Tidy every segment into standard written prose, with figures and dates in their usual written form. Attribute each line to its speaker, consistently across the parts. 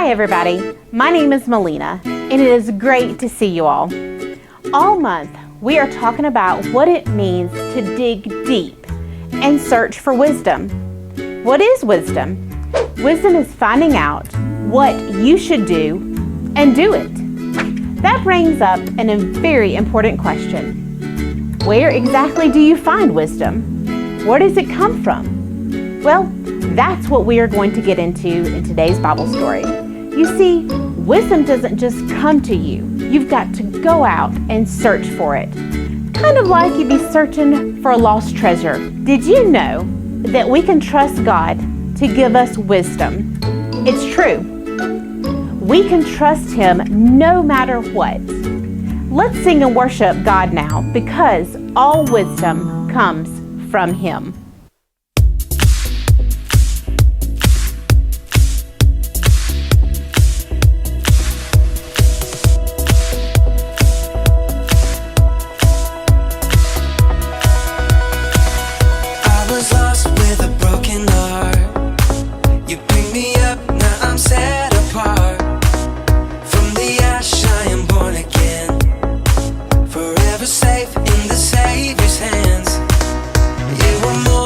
Speaker 1: Hi everybody, my name is Melina and it is great to see you all. All month we are talking about what it means to dig deep and search for wisdom. What is wisdom? Wisdom is finding out what you should do and do it. That brings up a very important question. Where exactly do you find wisdom? Where does it come from? Well, that's what we are going to get into in today's Bible story. You see, wisdom doesn't just come to you. You've got to go out and search for it. Kind of like you'd be searching for a lost treasure. Did you know that we can trust God to give us wisdom? It's true. We can trust Him no matter what. Let's sing and worship God now because all wisdom comes from Him.
Speaker 2: Safe in the Savior's hands. You were more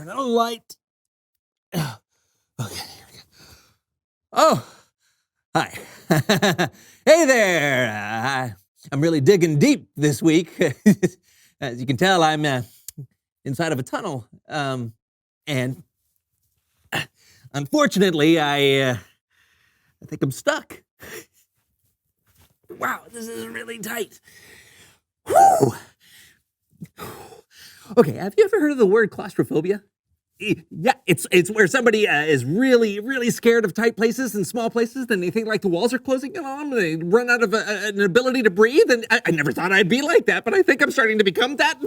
Speaker 2: turn on a light. Okay, here we go. Oh, hi. Hey there. I'm really digging deep this week. As you can tell, I'm inside of a tunnel. And unfortunately, I think I'm stuck. Wow, this is really tight. Whew. Okay, have you ever heard of the word claustrophobia? Yeah, it's where somebody is really scared of tight places and small places, and they think like the walls are closing in on them, and they run out of an ability to breathe, and I never thought I'd be like that, but I think I'm starting to become that.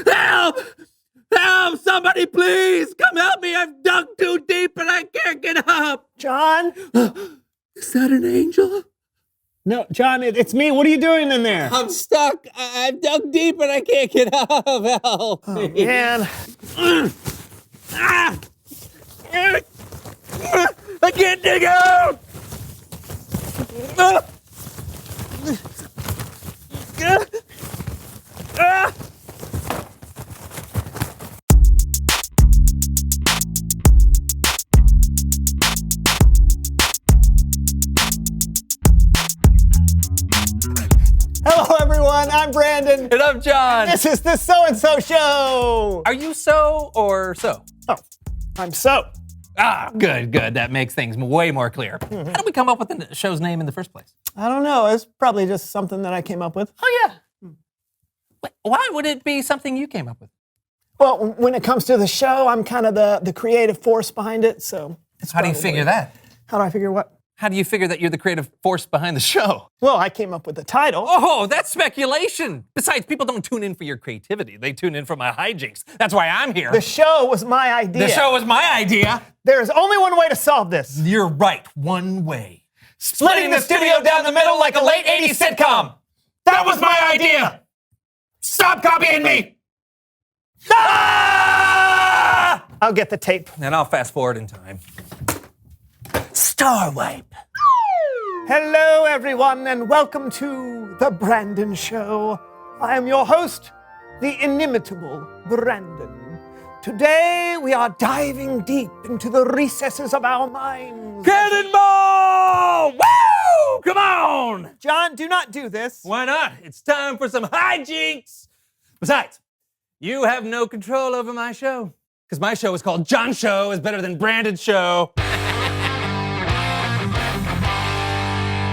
Speaker 2: Help! Help! Somebody please! Come help me! I've dug too deep and I can't get up!
Speaker 3: John?
Speaker 2: Is that an angel?
Speaker 3: No, John, it's me. What are you doing in there?
Speaker 2: I'm stuck. I've dug deep and I can't get up. Help me.
Speaker 3: Man.
Speaker 2: I can't dig out.
Speaker 3: Hello, everyone. I'm Brandon.
Speaker 4: And I'm John.
Speaker 3: This is the So-and-So Show.
Speaker 4: Are you so or so?
Speaker 3: Oh, I'm so.
Speaker 4: Ah, good. That makes things way more clear. How did we come up with the show's name in the first place?
Speaker 3: I don't know. It's probably just something that I came up with.
Speaker 4: Oh, yeah. Wait, why would it be something you came up with?
Speaker 3: Well, when it comes to the show, I'm kind of the creative force behind it, so.
Speaker 4: How do you figure that?
Speaker 3: How do I figure what?
Speaker 4: How do you figure that you're the creative force behind the show?
Speaker 3: Well, I came up with the title.
Speaker 4: Oh, that's speculation. Besides, people don't tune in for your creativity. They tune in for my hijinks. That's why I'm here.
Speaker 3: The show was my idea.
Speaker 4: The show was my idea.
Speaker 3: There is only one way to solve this.
Speaker 4: You're right. One way. Splitting the studio down the middle like a late 80s sitcom. That was my idea. Stop copying me. Ah!
Speaker 3: I'll get the tape.
Speaker 4: And I'll fast forward in time. Star Wipe.
Speaker 3: Hello, everyone, and welcome to The Brandon Show. I am your host, the inimitable Brandon. Today, we are diving deep into the recesses of our minds.
Speaker 4: Cannonball! Woo! Come on!
Speaker 3: John, do not do this.
Speaker 4: Why not? It's time for some hijinks. Besides, you have no control over my show. Because my show is called John Show is better than Brandon's show.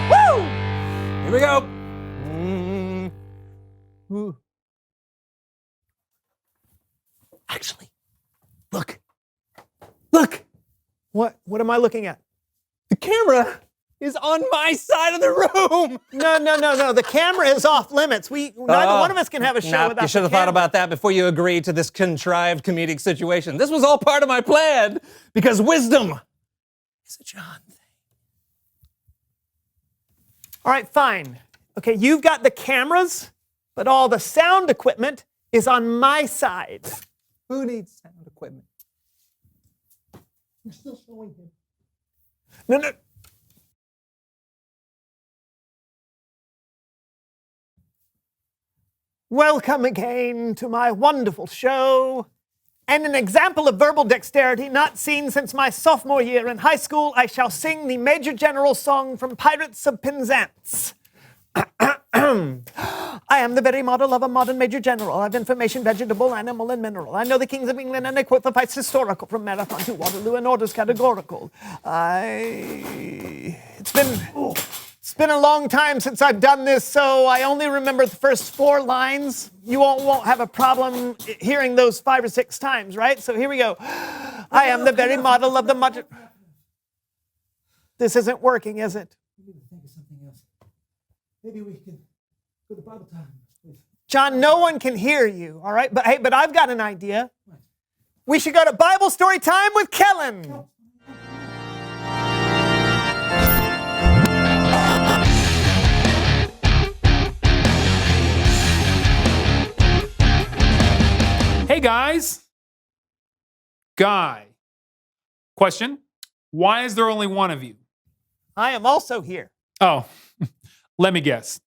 Speaker 4: Woo! Here we go. Ooh. Actually, look.
Speaker 3: What am I looking at?
Speaker 4: The camera is on my side of the room.
Speaker 3: No. The camera is off limits. Neither one of us can have a show without
Speaker 4: You should have thought about that before you agreed to this contrived comedic situation. This was all part of my plan because wisdom is a John thing.
Speaker 3: All right, fine. Okay, you've got the cameras, but all the sound equipment is on my side.
Speaker 4: Who needs sound equipment?
Speaker 3: You're still showing him. No. Welcome again to my wonderful show. And an example of verbal dexterity not seen since my sophomore year in high school, I shall sing the Major General song from Pirates of Penzance. I am the very model of a modern Major General. I've information, vegetable, animal, and mineral. I know the kings of England, and I quote the fights historical from Marathon to Waterloo and orders categorical. It's been a long time since I've done this, so I only remember the first 4 lines. You won't have a problem hearing those 5 or 6 times, right? So here we go. I am the very model of the modern... This isn't working, is it?
Speaker 2: We need to think of something else. Maybe we can go to Bible time, please.
Speaker 3: John, no one can hear you, all right? But I've got an idea. We should go to Bible story time with Kellen.
Speaker 5: Hey guys. Guy. Question. Why is there only one of you?
Speaker 3: I am also here.
Speaker 5: Oh, let me guess.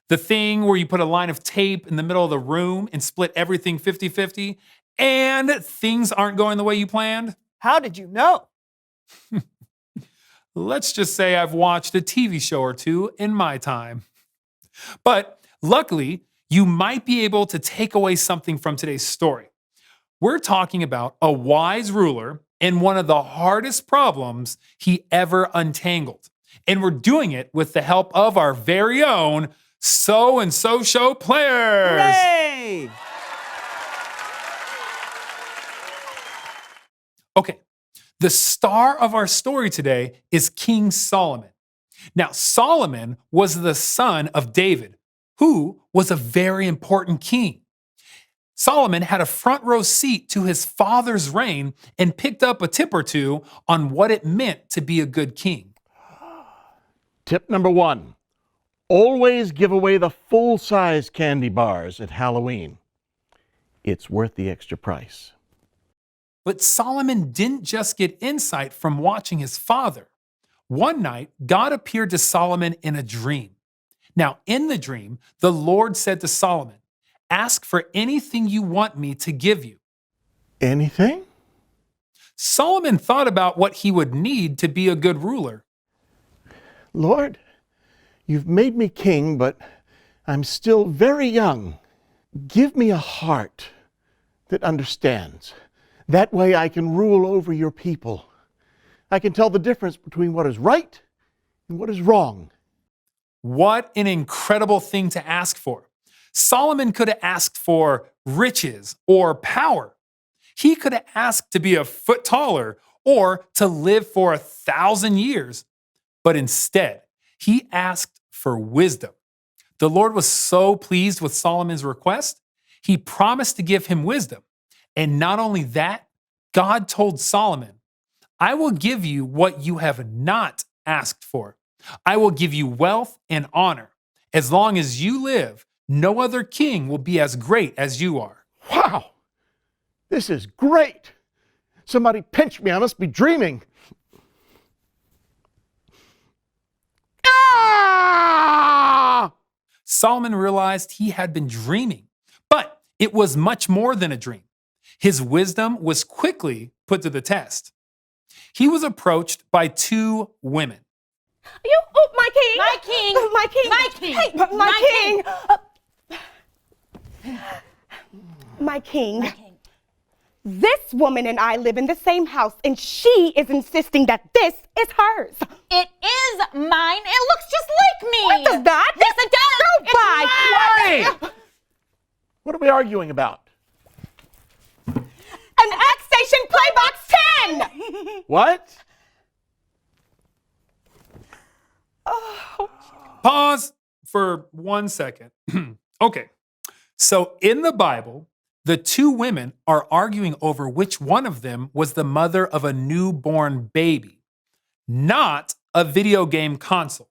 Speaker 5: The thing where you put a line of tape in the middle of the room and split everything 50-50 and things aren't going the way you planned?
Speaker 3: How did you know?
Speaker 5: Let's just say I've watched a TV show or two in my time. But luckily, you might be able to take away something from today's story. We're talking about a wise ruler and one of the hardest problems he ever untangled. And we're doing it with the help of our very own So-and-So Show players.
Speaker 2: Hooray!
Speaker 5: Okay, the star of our story today is King Solomon. Now, Solomon was the son of David, who was a very important king. Solomon had a front row seat to his father's reign and picked up a tip or two on what it meant to be a good king.
Speaker 6: Tip number 1, always give away the full-size candy bars at Halloween. It's worth the extra price.
Speaker 5: But Solomon didn't just get insight from watching his father. One night, God appeared to Solomon in a dream. Now, in the dream, the Lord said to Solomon, "Ask for anything you want me to give you."
Speaker 6: Anything?
Speaker 5: Solomon thought about what he would need to be a good ruler.
Speaker 6: Lord, you've made me king, but I'm still very young. Give me a heart that understands. That way I can rule over your people. I can tell the difference between what is right and what is wrong.
Speaker 5: What an incredible thing to ask for. Solomon could have asked for riches or power. He could have asked to be a foot taller or to live for 1,000 years. But instead, he asked for wisdom. The Lord was so pleased with Solomon's request, he promised to give him wisdom. And not only that, God told Solomon, "I will give you what you have not asked for. I will give you wealth and honor. As long as you live, no other king will be as great as you are."
Speaker 6: Wow, this is great. Somebody pinch me, I must be dreaming. Ah!
Speaker 5: Solomon realized he had been dreaming, but it was much more than a dream. His wisdom was quickly put to the test. He was approached by two women.
Speaker 7: You, oh, my king!
Speaker 8: My king!
Speaker 7: My king!
Speaker 8: My king!
Speaker 7: Hey, my king! My king. This woman and I live in the same house, and she is insisting that this is hers.
Speaker 8: It is mine. It looks just like me.
Speaker 7: What does that?
Speaker 8: Yes, it does.
Speaker 7: Go
Speaker 8: It's
Speaker 7: by.
Speaker 8: mine.
Speaker 6: What are we arguing about?
Speaker 7: An X Station Playbox 10!
Speaker 6: What?
Speaker 5: Pause for 1 second. Okay, so in the Bible, the two women are arguing over which one of them was the mother of a newborn baby, not a video game console.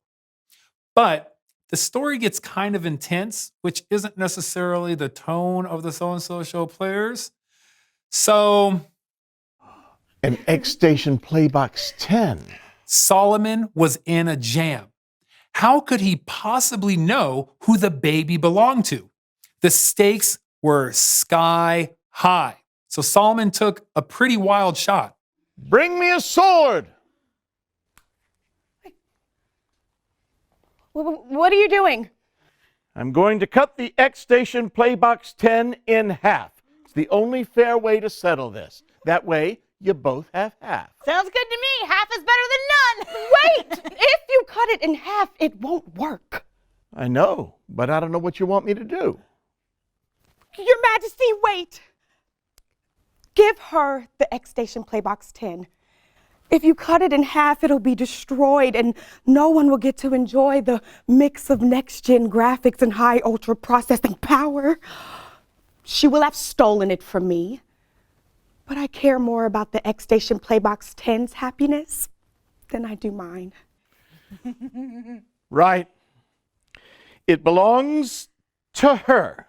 Speaker 5: But the story gets kind of intense, which isn't necessarily the tone of the So-and-So Show players. So,
Speaker 6: An X Station Playbox 10.
Speaker 5: Solomon was in a jam. How could he possibly know who the baby belonged to? The stakes were sky high. So Solomon took a pretty wild shot.
Speaker 6: Bring me a sword.
Speaker 7: What are you doing?
Speaker 6: I'm going to cut the X Station Playbox 10 in half. It's the only fair way to settle this. That way, you both have half.
Speaker 8: Sounds good to me. Half is better than none.
Speaker 7: Wait! If you cut it in half, it won't work.
Speaker 6: I know, but I don't know what you want me to do.
Speaker 7: Your Majesty, wait. Give her the X Station Playbox 10. If you cut it in half, it'll be destroyed and no one will get to enjoy the mix of next-gen graphics and high ultra processing power. She will have stolen it from me. But I care more about the X Station Playbox 10's happiness than I do mine.
Speaker 6: Right. It belongs to her.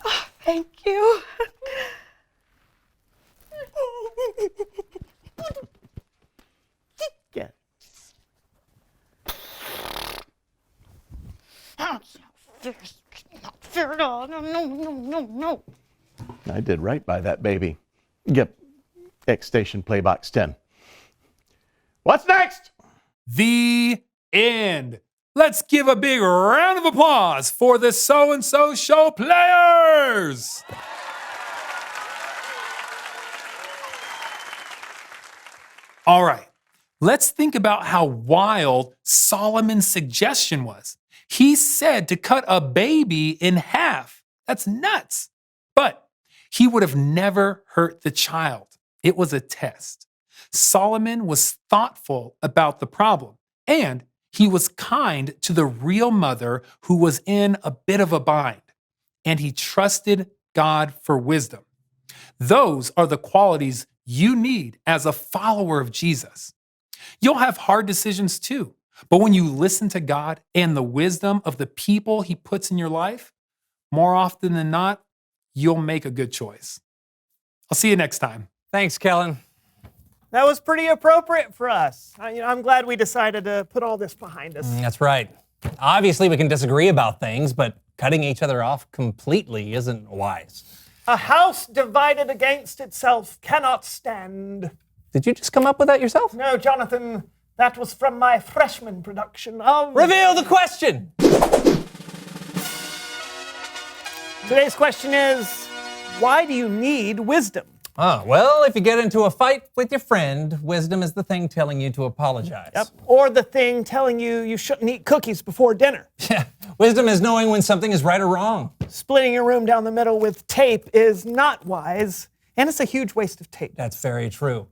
Speaker 7: Oh, thank you.
Speaker 6: Get.
Speaker 8: Not fair at all. No.
Speaker 6: I did right by that baby. Yep, X Station Playbox 10. What's next?
Speaker 5: The end. Let's give a big round of applause for the So-and-So Show players. All right, let's think about how wild Solomon's suggestion was. He said to cut a baby in half. That's nuts. But he would have never hurt the child. It was a test. Solomon was thoughtful about the problem, and he was kind to the real mother who was in a bit of a bind, and he trusted God for wisdom. Those are the qualities you need as a follower of Jesus. You'll have hard decisions too, but when you listen to God and the wisdom of the people he puts in your life, more often than not, you'll make a good choice. I'll see you next time.
Speaker 4: Thanks, Kellen.
Speaker 3: That was pretty appropriate for us. I'm glad we decided to put all this behind us.
Speaker 4: That's right. Obviously, we can disagree about things, but cutting each other off completely isn't wise.
Speaker 3: A house divided against itself cannot stand.
Speaker 4: Did you just come up with that yourself?
Speaker 3: No, Jonathan, that was from my freshman production of...
Speaker 4: Reveal the question!
Speaker 3: Today's question is, why do you need wisdom?
Speaker 4: Oh, well, if you get into a fight with your friend, wisdom is the thing telling you to apologize.
Speaker 3: Yep. Or the thing telling you you shouldn't eat cookies before dinner.
Speaker 4: Yeah. Wisdom is knowing when something is right or wrong.
Speaker 3: Splitting your room down the middle with tape is not wise, and it's a huge waste of tape.
Speaker 4: That's very true.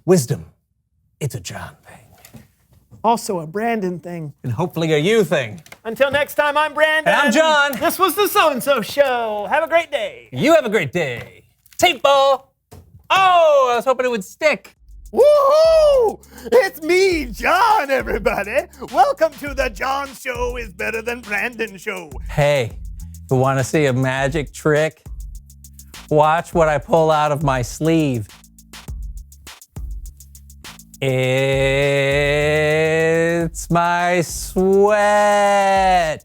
Speaker 4: Wisdom, it's a John thing.
Speaker 3: Also a Brandon thing.
Speaker 4: And hopefully a you thing.
Speaker 3: Until next time, I'm Brandon.
Speaker 4: And I'm John.
Speaker 3: This was the So-and-So Show. Have a great day.
Speaker 4: You have a great day. Tape ball. Oh, I was hoping it would stick.
Speaker 3: Woohoo! It's me, John, everybody. Welcome to the John Show is Better Than Brandon Show.
Speaker 4: Hey, you want to see a magic trick? Watch what I pull out of my sleeve. It's my sweat.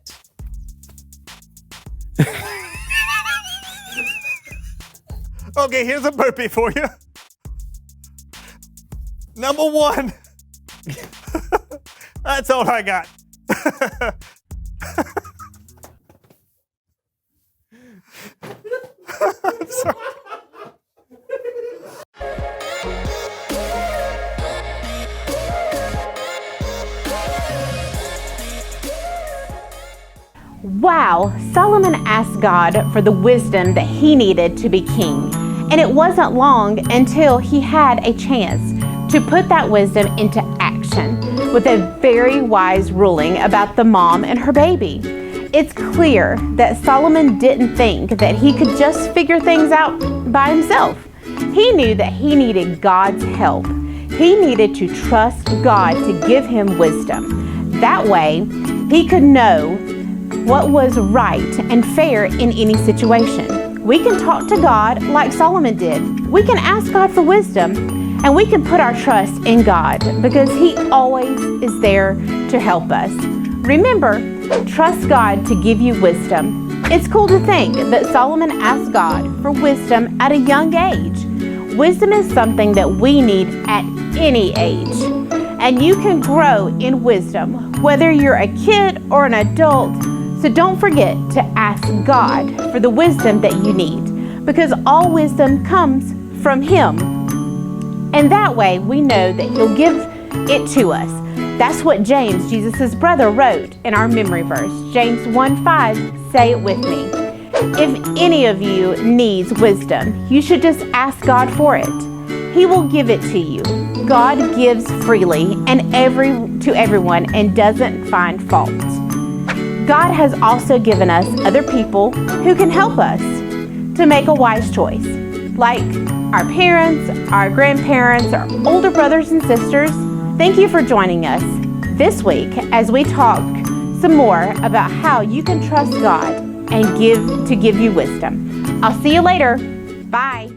Speaker 3: Okay, here's a burpee for you. Number one. That's all I got. I'm sorry.
Speaker 1: Wow, Solomon asked God for the wisdom that he needed to be king. And it wasn't long until he had a chance to put that wisdom into action with a very wise ruling about the mom and her baby. It's clear that Solomon didn't think that he could just figure things out by himself. He knew that he needed God's help. He needed to trust God to give him wisdom. That way, he could know what was right and fair in any situation. We can talk to God like Solomon did. We can ask God for wisdom, and we can put our trust in God because He always is there to help us. Remember, trust God to give you wisdom. It's cool to think that Solomon asked God for wisdom at a young age. Wisdom is something that we need at any age. And you can grow in wisdom, whether you're a kid or an adult. So don't forget to ask God for the wisdom that you need, because all wisdom comes from Him. And that way we know that He'll give it to us. That's what James, Jesus' brother, wrote in our memory verse. James 1:5, say it with me. If any of you needs wisdom, you should just ask God for it. He will give it to you. God gives freely and to everyone and doesn't find fault. God has also given us other people who can help us to make a wise choice, like our parents, our grandparents, our older brothers and sisters. Thank you for joining us this week as we talk some more about how you can trust God and give you wisdom. I'll see you later. Bye.